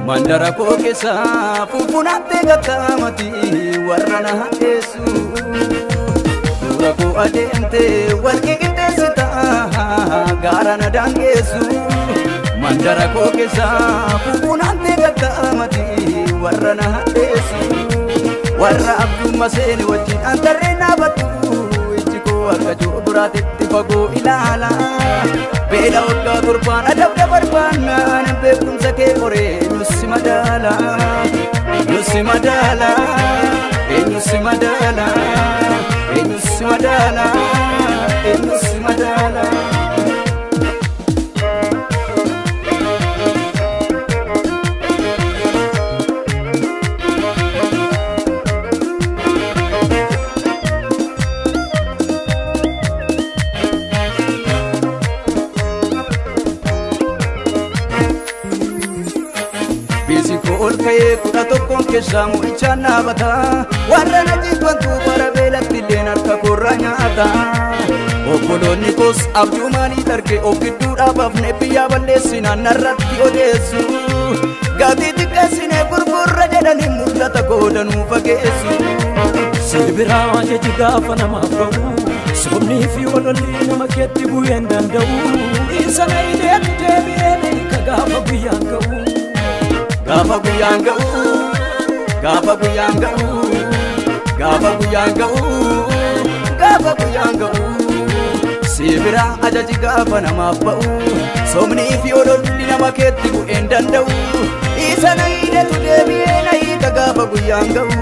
mandara koo keessa fufunattee gattamati warra na hadheessu dura koo adeemte walqii qixxeessita gaara na daangeessu mandara koo keessa fufunattee gattamati warra na hadheessu warra abdumma seeni wajjin antarree naabatu ijji koo akka joobiraatetti fagoo ilaala beela waggaa torbaan adabda barbaannaan beekumsa kee qoree nusi madaala nusi madaala nusi madaala nusi madaala nusi madaala Olkayee kudha tokkoon keessaa mo'ichaan dhaabata warra na jibbantu bara beelatti illeen harka korraa nyaata obboloonni koos abjuu maalii darge of gidduu dhaabafne biyyaa balleessinaan narratti odeessu gaatii xiqqeessine gurgurra jedhanii mul'ata goodanuu fageessu Silbiraa ajaji gaafa namaaf ba'u sobnii fi walolli nama keetti bu'ee hin danda'u isa na ideetti deebi'ee ka gaafa guyyaan ga'u Gaafa guyyaan ga'u, gaafa guyyaan ga'u, gaafa guyyaan ga'u, gaafa guyyaan ga'u. Sibira ajaji gaafa namaaf ba'u, somnii fi ololli nama keetti bu'ee hin danda'u. Isa na hidetu deebi'ee na hiika gaafa guyyaan ga'u,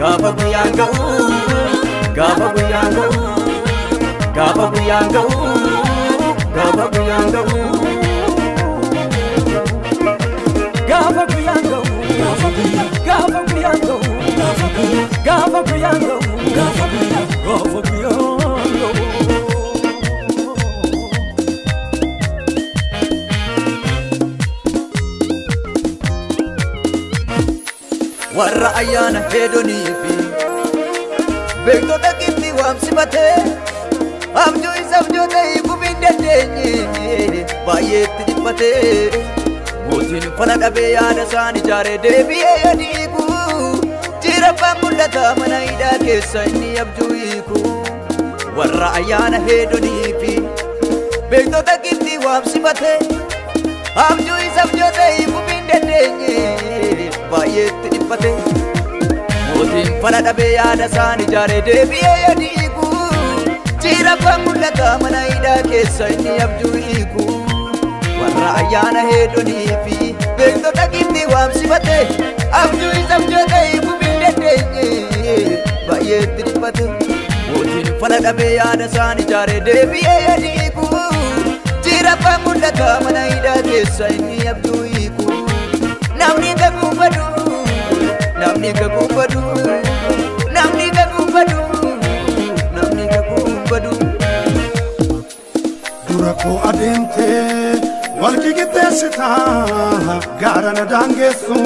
gaafa guyyaan ga'u, gaafa guyyaan ga'u, gaafa guyyaan ga'u, gaafa guyyaan ga'u. Gaafa guyyaan ga'u, gaafa guyyaan ga'u, gaafa guyyaan ga'u, gaafa guyyaan ga'u. Warra ayyaana hedonii fi beektota qitti waamsifatee abjuu isa abjoota hiikuuf hin dandeenye baay'eetti dhiphatee mootiin fala dhabee yaada isaan ijaaree deebi'ee yadiiku jirabbaan mul'ata mana hidhaa keessa inni abjuu hiiku warra ayyaana hedonii fi beektota qitti waamsifatee abjuu isa abjoota hiikuuf hin dandeenye baay'eetti dhiphatee mootiin fala dhabee yaada isaan ijaaree deebi'ee yadiiku jirabbaan mul'ata mana hidhaa keessa inni abjuu hiiku warra ayyaana hedonii fi beektota qitti waamsifatee abjuu isa abjoota hiikuuf hin dandeenye baay'eetti dhiphate mootiin fala dhabee yaada isaan ijaaree deebi'ee yadiiku jirabbaan mul'ata mana hidhaa keessa inni abjuu hiiku namni gaguubbadu namni gaguubbadu namni gaguubbadu namni gaguubbadu dura koo adeemtee walqii qixxeessita gaara na daangeessu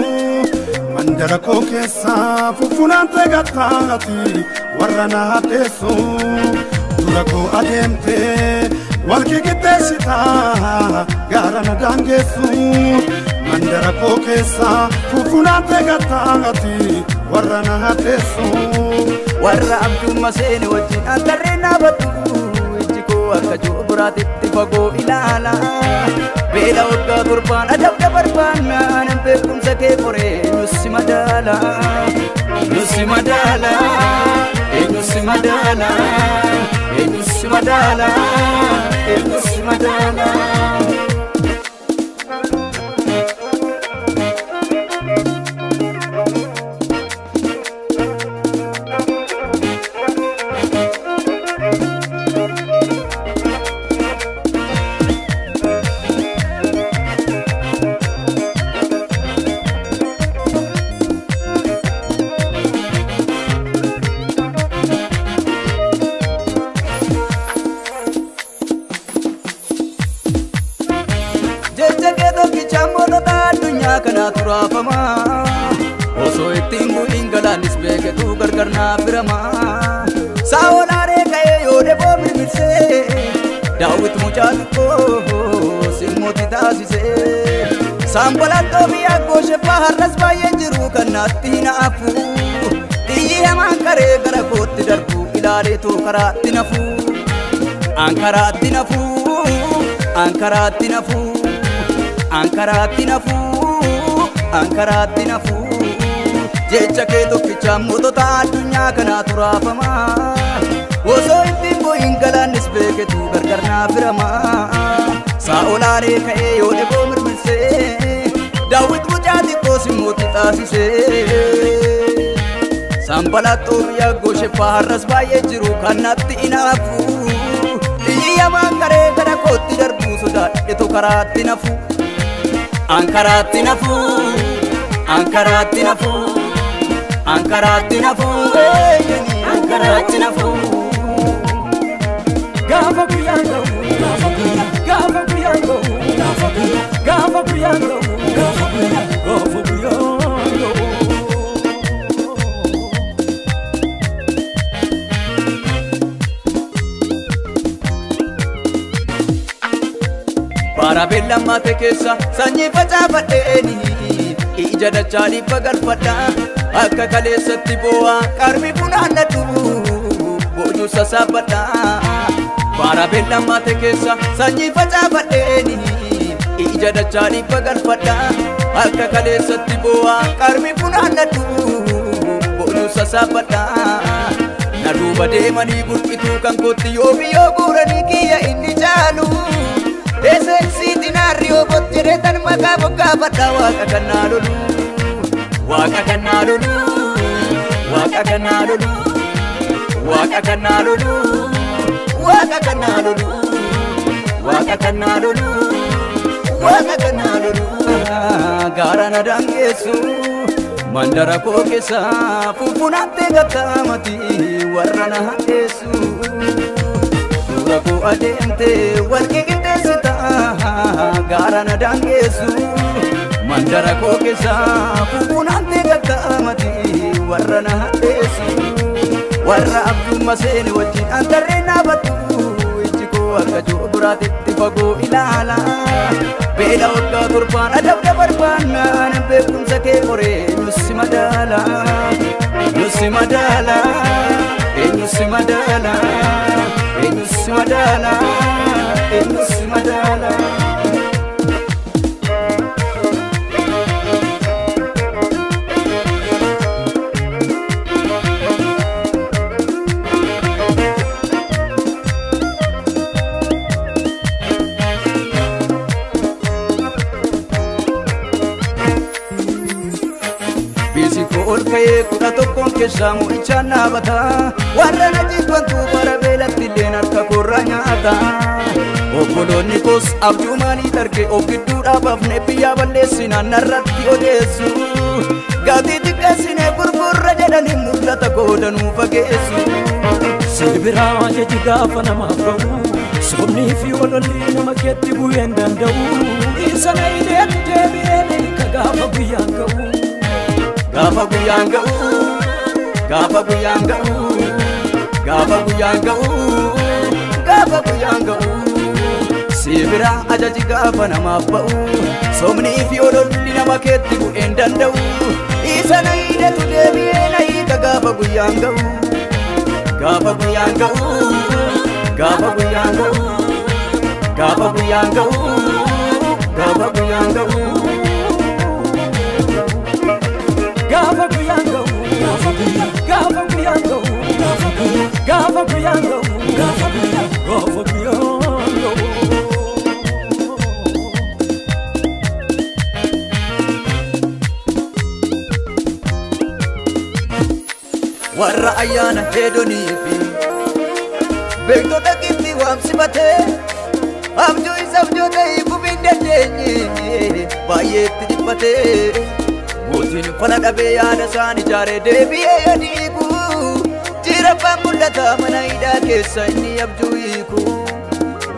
mandara koo keessa fufunaantee gattaati warra na hadheessu dura koo adeemtee walqii qixxeessita gaara na daangeessu mandara koo keessa fufunaantee gattaati warra na hadheessu warra abjumma seeni wajjin antarree naabatu akka joobiraatetti fagoo ilaala beela waggaa torbaan adabda barbaannaan beekumsa kee qoree nusi madaala nusi madaala nusi madaala nusi madaala nusi madaala kana turafama osoo ittiin bu'iin galaanis beeketu gargar naa birama saawolaaree ka'ee yoo deboo mirmirsee daawwit mucaa xiqqoo simmooti taasisee Sambalatoo biyya gooshe baharras baay'ee jiru kan naatti hinaafu xiyyi hamaan karee gara kootti darbu ilaalee too karaatti nafu ankaraatti nafu ankaraatti nafu ankaraatti nafu ankaraatti nafu jecha kee tokkicha mootota addunyaa kanaatu raafama osoo ittiin bu'in galaannis beeketu gargar naa firama saa'olaalee ka'ee yoo dhiboo mirmirsee daawwit mucaa xiqqoo simmooti taasisee Sambalatoo biyya gooshe baharras baay'ee jiru kan naatti hinaafu xiyyi hamaan karee gara kootti darbu sodaadhetu karaatti nafu ankaraatti nafu ankaraatti nafu ankaraatti nafu ankaraatti nafu Gaafa guyyaan ga'u gaafa guyyaan gaafa guyyaan ga'u gaafa guyyaan gaafa guyyaan ga'u gaafa guyyaan gaafa guyyaan ga'u Bara beellamate keessa sanyii facaafadheeni ija dachaanii fagalfadha akka kaleessatti boo'a qarmi funaannadhu boojuu sassaabadha Bara beellamate keessa sanyii facaafadheeni ija dachaanii fagalfadha akka kaleessatti boo'a qarmi funaannadhu boojuu sassaabadha na duuba deemanii burqituu kan kootti yoo biyyoo guuranii kiyya inni caalu Eseksi dinarri obot jedhetan maqaa boggaafadha waaqa kannaa lolu waaqa kannaa lolu waaqa kannaa lolu waaqa kannaa lolu waaqa kannaa lolu waaqa kannaa lolu waaqa kannaa lolu gaara na daangeessu mandara koo keessa fufunattee gattaamati warra na hadheessu dura koo adeemte walqii qixxeessita gaara na daangeessu mandara koo keessa fufunattee gattaamati warra na hadheessu warra abdumma seene wajjin antarree naabadhu ijji koo akka joo biraatitti fagoo ilaala beela waggaa torbaan adabda barbaannaan beekumsa kee qoree eenyusi madaala eenyusi madaala eenyusi madaala eenyusi madaala eenyusi madaala Olka'ee kudha tokkoon keessaa mo'ichaan dhaabata warra na jibbantu bara beelatti illeen harka korraa nyaata obboloonni koos abjuu maalii darge of gidduu dhaabafne biyyaa balleessinaan narratti odeessu gaatii xiqqeessine gurgurra jedhanii mul'ata goodanuu fageessu Silbiraa jechi gaafa namaaf ba'u sobnii fi walolli nama keetti bu'ee hin danda'u isa na ideetti deebi'ee ka gaafa guyyaan ga'u Gaafa guyyaan ga'u gaafa guyyaan ga'u gaafa guyyaan ga'u gaafa guyyaan ga'u Silbiraa ajaji gaafa namaaf ba'u sobnii fi ololli nama keetti bu'ee hin danda'u isa na ideetu deebi'ee na hiika gaafa guyyaan ga'u gaafa guyyaan ga'u gaafa guyyaan ga'u gaafa guyyaan ga'u gaafa guyyaan ga'u Gaafa guyyaan ga'u gaafa guyyaan gaafa guyyaan ga'u gaafa guyyaan gaafa guyyaan ga'u gaafa guyyaan gaafa guyyaan ga'u warra ayyaana hedonii fi beektota qixxi waamsifatee abjuu isa abjoota hiikuuf hin dandeenye baay'eetti dhiphatee mootiin fala dhabee yaada isaan ijaaree deebi'ee yadiiku jirabbaan mul'ata mana hidhaa keessa inni abjuu hiiku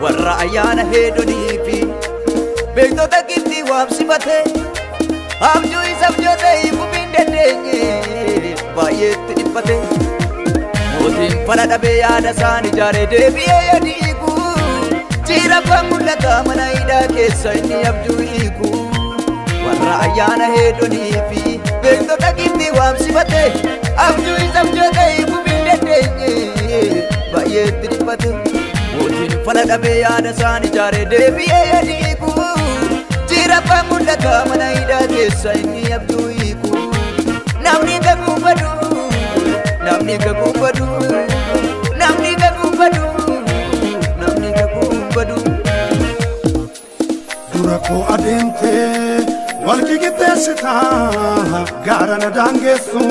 warra ayyaana hedonii fi beektota qixxi waamsifatee abjuu isa abjoota hiikuuf hin dandeenye baay'eetti dhiphatee mootiin fala dhabee yaada isaan ijaaree deebi'ee yadiiku jirabbaan mul'ata mana hidhaa keessa inni abjuu hiiku warra ayyaana heedonii fi beektota qibxii waamsifate abjuu isa abjootee gubiin dandeenye baay'eetti dhiphate mootiin fala dhabee yaada isaan ijaaree deebi'ee yadiiku jira abbaan mul'ata mana hidhaa keessa inni abjuu hiiku namni gaguubbadu namni gaguubbadu namni gaguubbadu namni gaguubbadu dura koo adeemtee walki qixxeessitaa gaara na daangeessu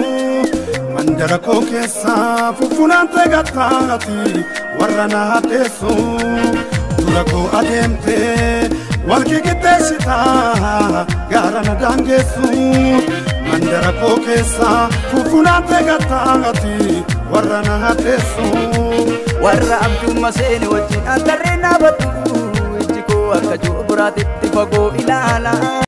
mandara koo keessa fuffunaantee gattaati warra na hadheessu dura koo adeemtee walki qixxeessitaa gaara na daangeessu mandara koo keessa fuffunaantee gattaati warra na hadheessu warra abjumma seeni wajjin antarree naabatu ijji koo akka joobiraatitti fagoo ilaala